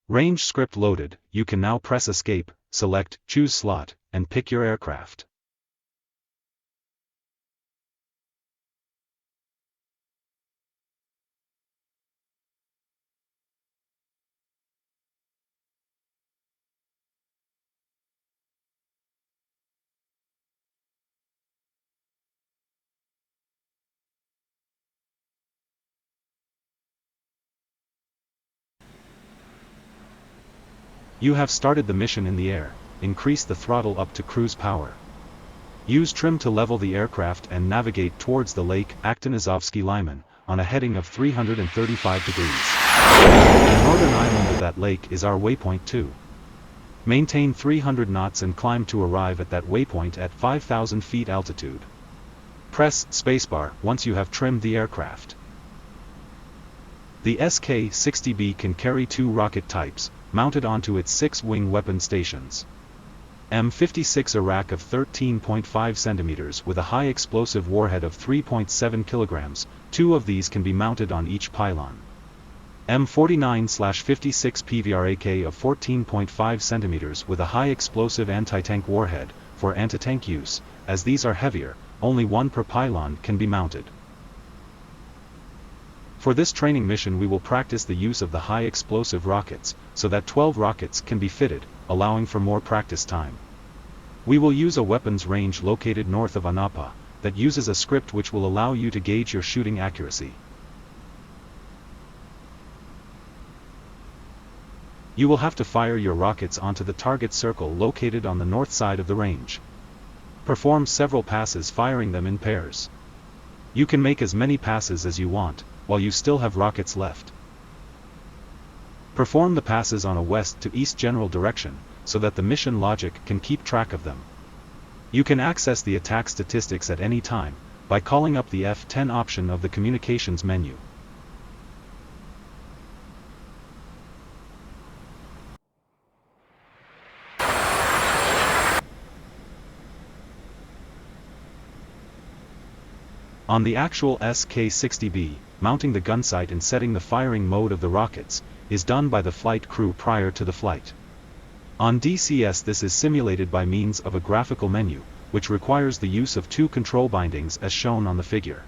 Range script loaded, you can now press escape, select, choose slot, and pick your aircraft. You have started the mission in the air. Increase the throttle up to cruise power. Use trim to level the aircraft and navigate towards the Lake Saab Liman, on a heading of 335 degrees. The northern island of that lake is our waypoint 2. Maintain 300 knots and climb to arrive at that waypoint at 5,000 feet altitude. Press spacebar once you have trimmed the aircraft. The Sk-60B can carry 2 rocket types, mounted onto its 6-wing weapon stations. M56 a rack of 13.5 cm with a high explosive warhead of 3.7 kg, 2 of these can be mounted on each pylon. M49/56 PVRAK of 14.5 cm with a high explosive anti-tank warhead, for anti-tank use, as these are heavier, only 1 per pylon can be mounted. For this training mission we will practice the use of the high explosive rockets, so that 12 rockets can be fitted, allowing for more practice time. We will use a weapons range located north of Anapa, that uses a script which will allow you to gauge your shooting accuracy. You will have to fire your rockets onto the target circle located on the north side of the range. Perform several passes firing them in pairs. You can make as many passes as you want, while you still have rockets left. Perform the passes on a west to east general direction, so that the mission logic can keep track of them. You can access the attack statistics at any time, by calling up the F10 option of the communications menu. On the actual Sk-60B, mounting the gun sight and setting the firing mode of the rockets, is done by the flight crew prior to the flight. On DCS this is simulated by means of a graphical menu, which requires the use of 2 control bindings as shown on the figure.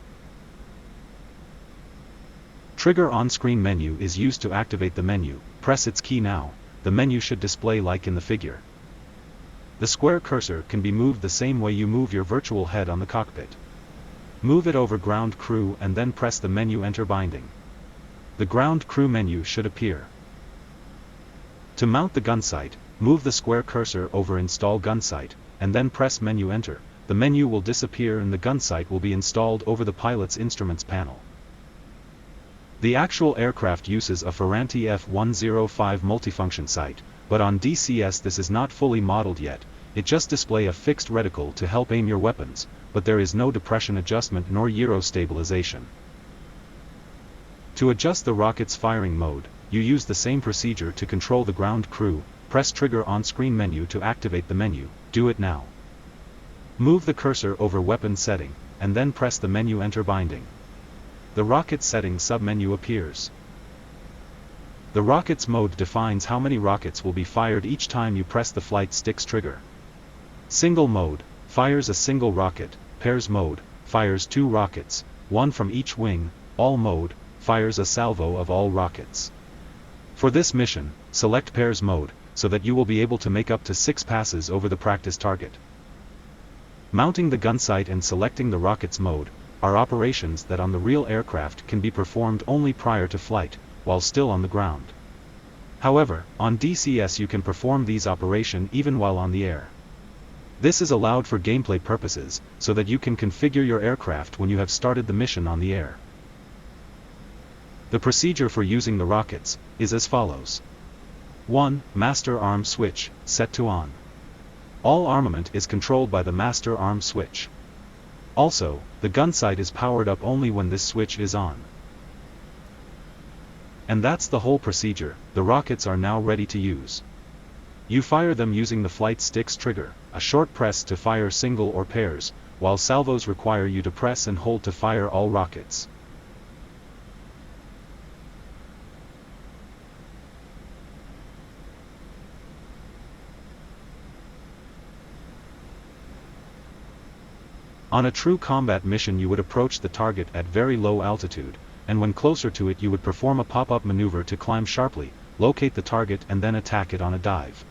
Trigger on-screen menu is used to activate the menu. Press its key now, the menu should display like in the figure. The square cursor can be moved the same way you move your virtual head on the cockpit. Move it over ground crew and then press the menu enter binding. The ground crew menu should appear. To mount the gun sight, move the square cursor over install gun sight, and then press menu enter. The menu will disappear and the gun sight will be installed over the pilot's instruments panel. The actual aircraft uses a Ferranti F105 multifunction sight, but on DCS this is not fully modeled yet. It just display a fixed reticle to help aim your weapons, but there is no depression adjustment nor gyro stabilization. To adjust the rocket's firing mode, you use the same procedure to control the ground crew. Press trigger on screen menu to activate the menu. Do it now. Move the cursor over weapon setting, and then press the menu enter binding. The rocket setting submenu appears. The rockets mode defines how many rockets will be fired each time you press the flight stick's trigger. Single mode fires a single rocket. Pairs mode fires 2 rockets, 1 from each wing. All mode fires a salvo of all rockets. For this mission, select pairs mode, so that you will be able to make up to 6 passes over the practice target. Mounting the gun sight and selecting the rockets mode are operations that on the real aircraft can be performed only prior to flight, while still on the ground. However, on DCS you can perform these operations even while on the air. This is allowed for gameplay purposes, so that you can configure your aircraft when you have started the mission on the air. The procedure for using the rockets is as follows. 1. Master arm switch, set to on. All armament is controlled by the master arm switch. Also, the gun sight is powered up only when this switch is on. And that's the whole procedure. The rockets are now ready to use. You fire them using the flight stick's trigger, a short press to fire single or pairs, while salvos require you to press and hold to fire all rockets. On a true combat mission you would approach the target at very low altitude, and when closer to it you would perform a pop-up maneuver to climb sharply, locate the target and then attack it on a dive.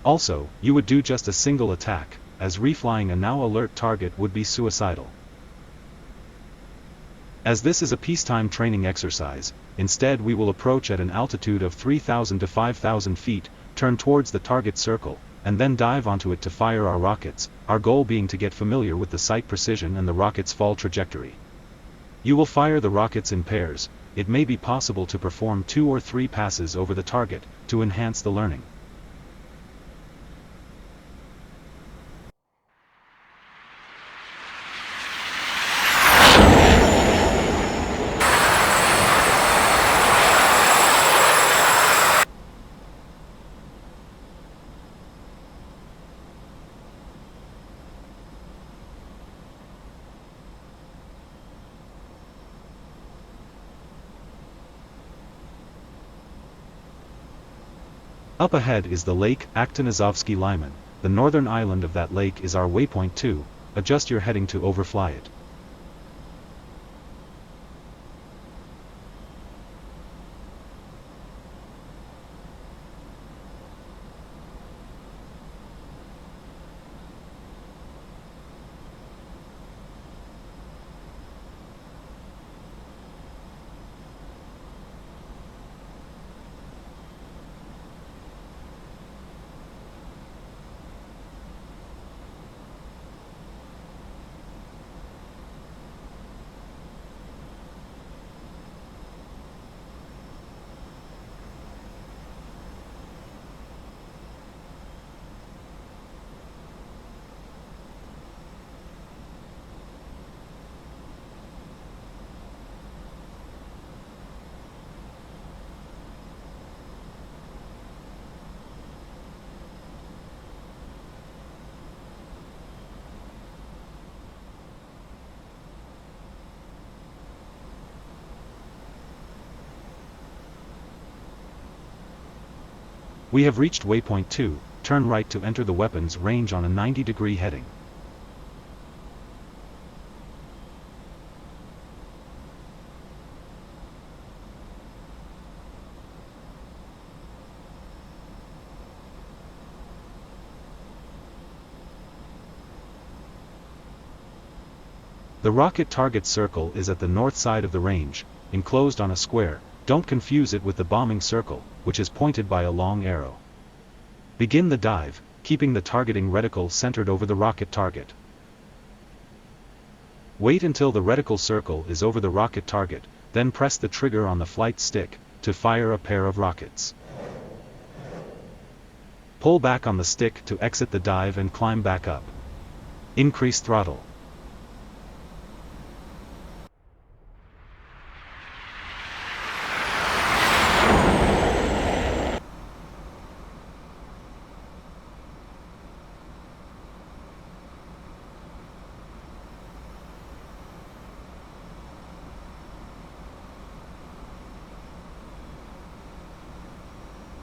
Also, you would do just a single attack, as reflying a now alert target would be suicidal. As this is a peacetime training exercise, instead we will approach at an altitude of 3,000 to 5,000 feet, turn towards the target circle, and then dive onto it to fire our rockets, our goal being to get familiar with the sight precision and the rocket's fall trajectory. You will fire the rockets in pairs. It may be possible to perform 2 or 3 passes over the target, to enhance the learning. Up ahead is the lake Saab Sk. The northern island of that lake is our waypoint 2, adjust your heading to overfly it. We have reached waypoint 2, turn right to enter the weapons range on a 90-degree heading. The rocket target circle is at the north side of the range, enclosed on a square. Don't confuse it with the bombing circle, which is pointed by a long arrow. Begin the dive, keeping the targeting reticle centered over the rocket target. Wait until the reticle circle is over the rocket target, then press the trigger on the flight stick, to fire a pair of rockets. Pull back on the stick to exit the dive and climb back up. Increase throttle.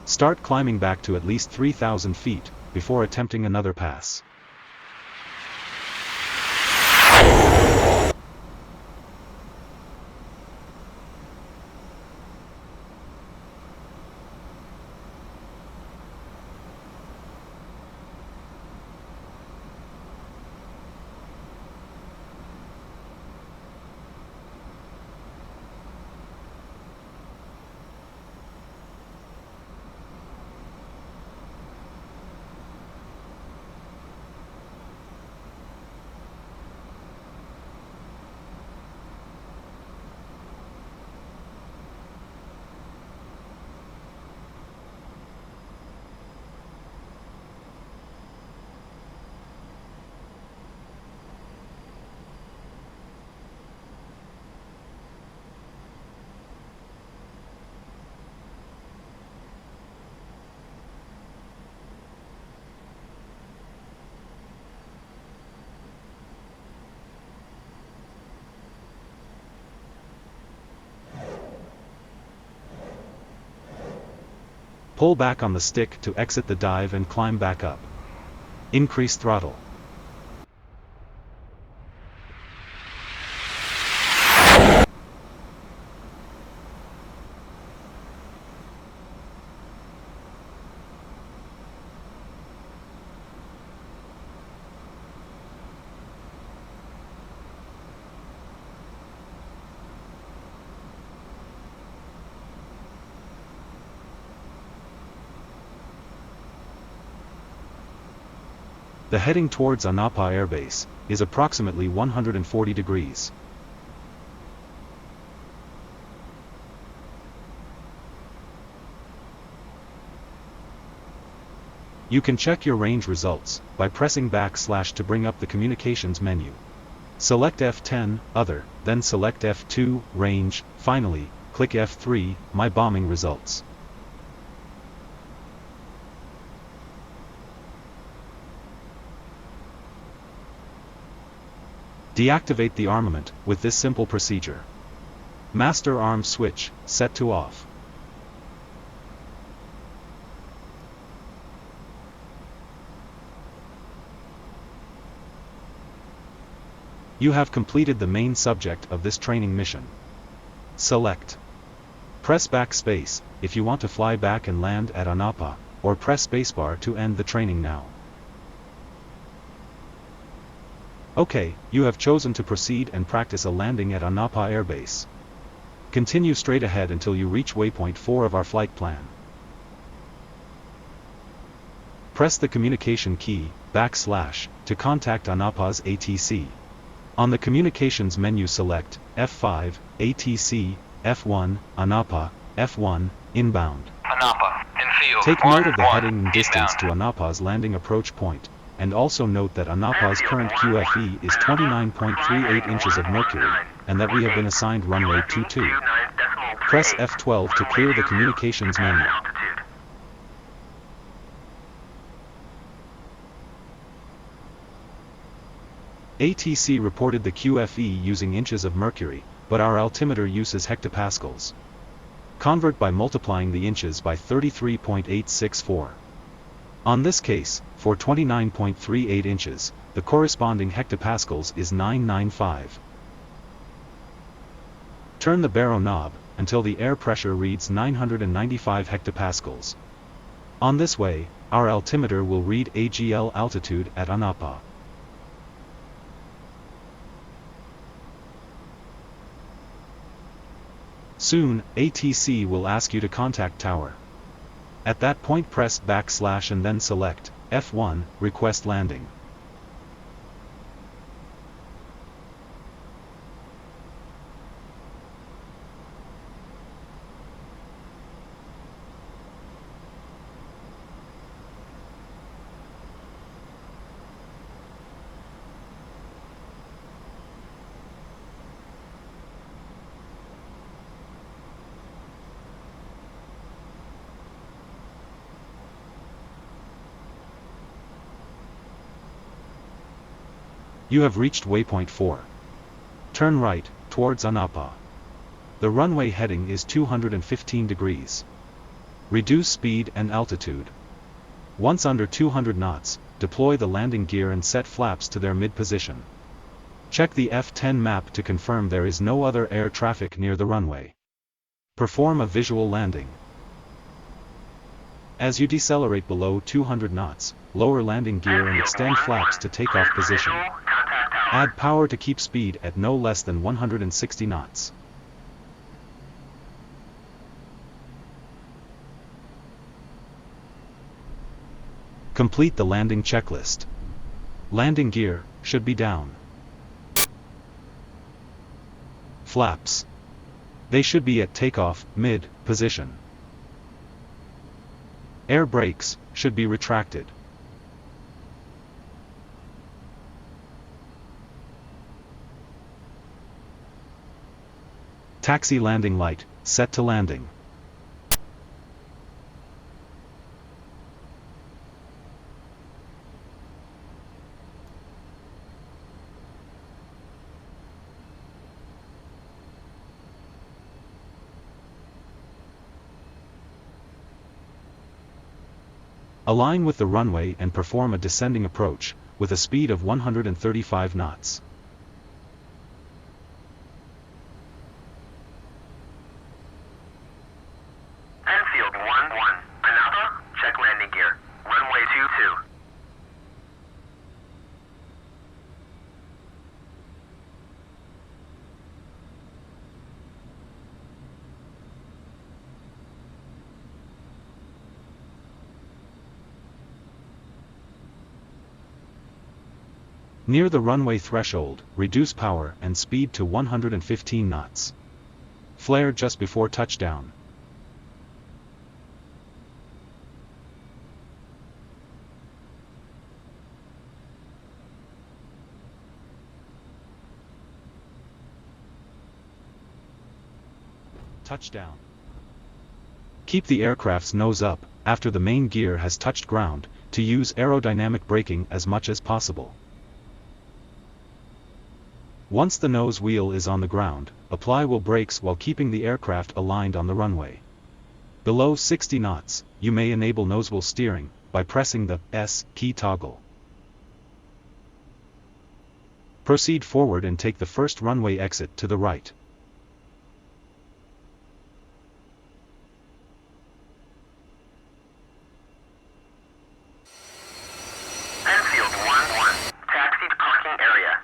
Start climbing back to at least 3,000 feet, before attempting another pass. Pull back on the stick to exit the dive and climb back up. Increase throttle. The heading towards Anapa Airbase is approximately 140 degrees. You can check your range results by pressing / to bring up the communications menu. Select F10, Other, then select F2, Range, finally, click F3, My Bombing Results. Deactivate the armament with this simple procedure. Master Arms switch, set to off. You have completed the main subject of this training mission. Select. Press backspace if you want to fly back and land at Anapa, or press spacebar to end the training now. Okay, you have chosen to proceed and practice a landing at Anapa Airbase. Continue straight ahead until you reach waypoint 4 of our flight plan. Press the communication key, / to contact Anapa's ATC. On the communications menu select, F5, ATC, F1, Anapa, F1, inbound. Anapa, in field. Take note of the heading and distance inbound. to Anapa's landing approach point, and also note that Anapa's current QFE is 29.38 inches of mercury, and that we have been assigned runway 22. Press F12 to clear the communications menu. ATC reported the QFE using inches of mercury, but our altimeter uses hectopascals. Convert by multiplying the inches by 33.864. On this case, for 29.38 inches, the corresponding hectopascals is 995. Turn the baro knob until the air pressure reads 995 hectopascals. On this way, our altimeter will read AGL altitude at Anapa. Soon, ATC will ask you to contact tower. At that point press / and then select F1, Request Landing. You have reached waypoint 4. Turn right, towards Anapa. The runway heading is 215 degrees. Reduce speed and altitude. Once under 200 knots, deploy the landing gear and set flaps to their mid-position. Check the F10 map to confirm there is no other air traffic near the runway. Perform a visual landing. As you decelerate below 200 knots, lower landing gear and extend flaps to takeoff position. Add power to keep speed at no less than 160 knots. Complete the landing checklist. Landing gear should be down. Flaps. They should be at takeoff, mid, position. Air brakes should be retracted. Taxi landing light, set to landing. Align with the runway and perform a descending approach, with a speed of 135 knots. Enfield 1-1, Anapa, check landing gear, runway 22. Near the runway threshold, reduce power and speed to 115 knots. Flare just before touchdown. Touchdown. Keep the aircraft's nose up, after the main gear has touched ground, to use aerodynamic braking as much as possible. Once the nose wheel is on the ground, apply wheel brakes while keeping the aircraft aligned on the runway. Below 60 knots, you may enable nosewheel steering, by pressing the S key toggle. Proceed forward and take the first runway exit to the right. Enfield 1-1, taxi to parking area.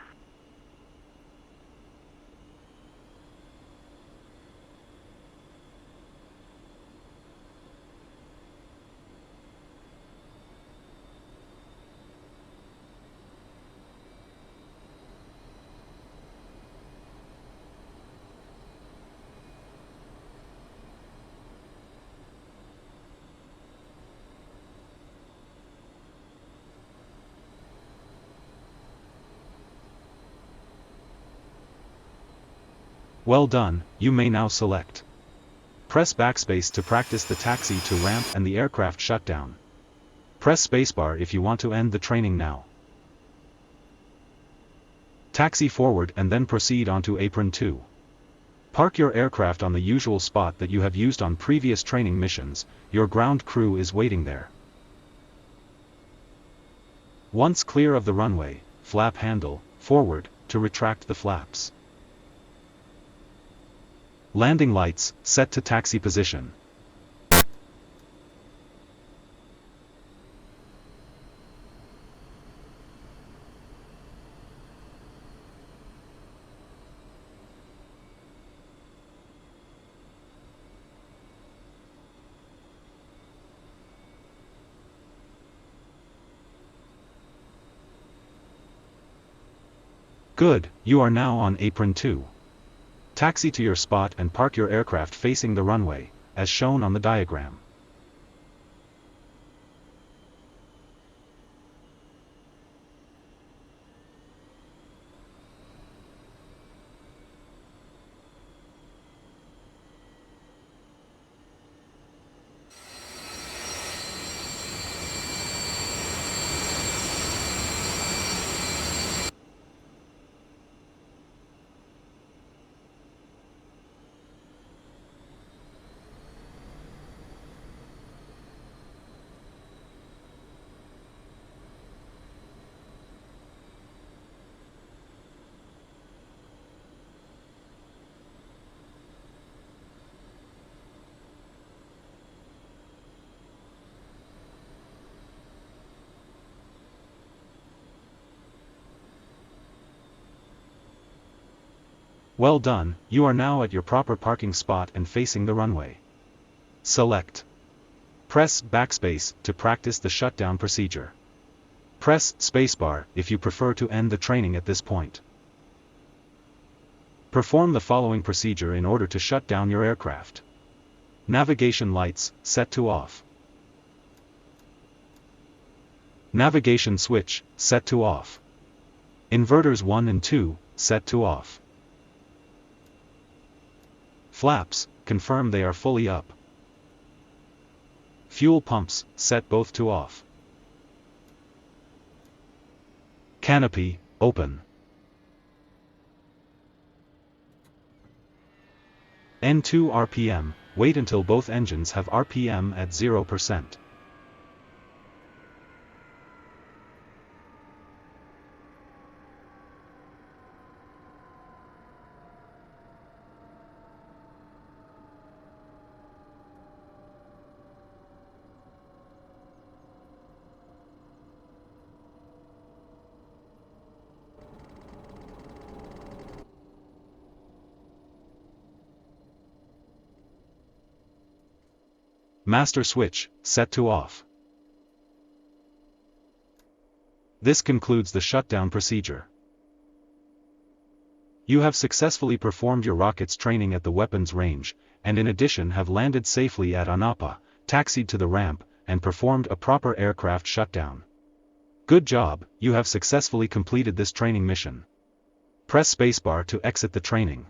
Well done, you may now select. Press backspace to practice the taxi to ramp and the aircraft shutdown. Press spacebar if you want to end the training now. Taxi forward and then proceed onto apron 2. Park your aircraft on the usual spot that you have used on previous training missions, your ground crew is waiting there. Once clear of the runway, flap handle, forward, to retract the flaps. Landing lights, set to taxi position. Good, you are now on apron 2. Taxi to your spot and park your aircraft facing the runway, as shown on the diagram. Well done, you are now at your proper parking spot and facing the runway. Select. Press backspace to practice the shutdown procedure. Press spacebar if you prefer to end the training at this point. Perform the following procedure in order to shut down your aircraft. Navigation lights, set to off. Navigation switch, set to off. Inverters 1 and 2, set to off. Flaps, confirm they are fully up. Fuel pumps, set both to off. Canopy, open. N2 RPM, wait until both engines have RPM at 0%. Master switch, set to off. This concludes the shutdown procedure. You have successfully performed your rockets training at the weapons range, and in addition have landed safely at Anapa, taxied to the ramp, and performed a proper aircraft shutdown. Good job, you have successfully completed this training mission. Press spacebar to exit the training.